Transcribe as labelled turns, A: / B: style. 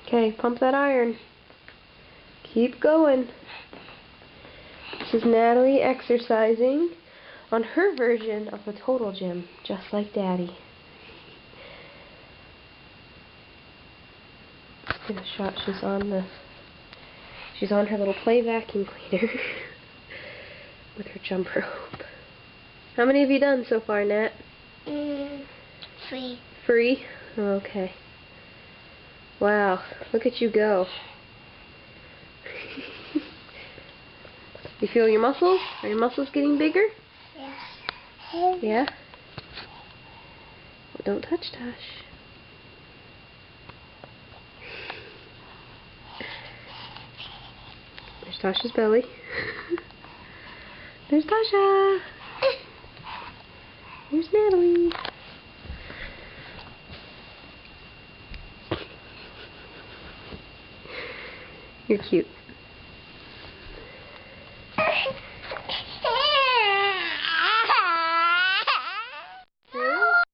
A: Okay, pump that iron. Keep going. This is Natalie exercising on her version of the Total Gym, just like Daddy. Get a shot. She's on her little play vacuum cleaner with her jump rope. How many have you done so far, Nat?
B: 3.
A: 3? Okay. Wow, look at you go. You feel your muscles? Are your muscles getting bigger?
B: Yes.
A: Yeah? Well, don't touch Tosh. There's Tasha's belly. There's Tasha. Here's Natalie. You're cute.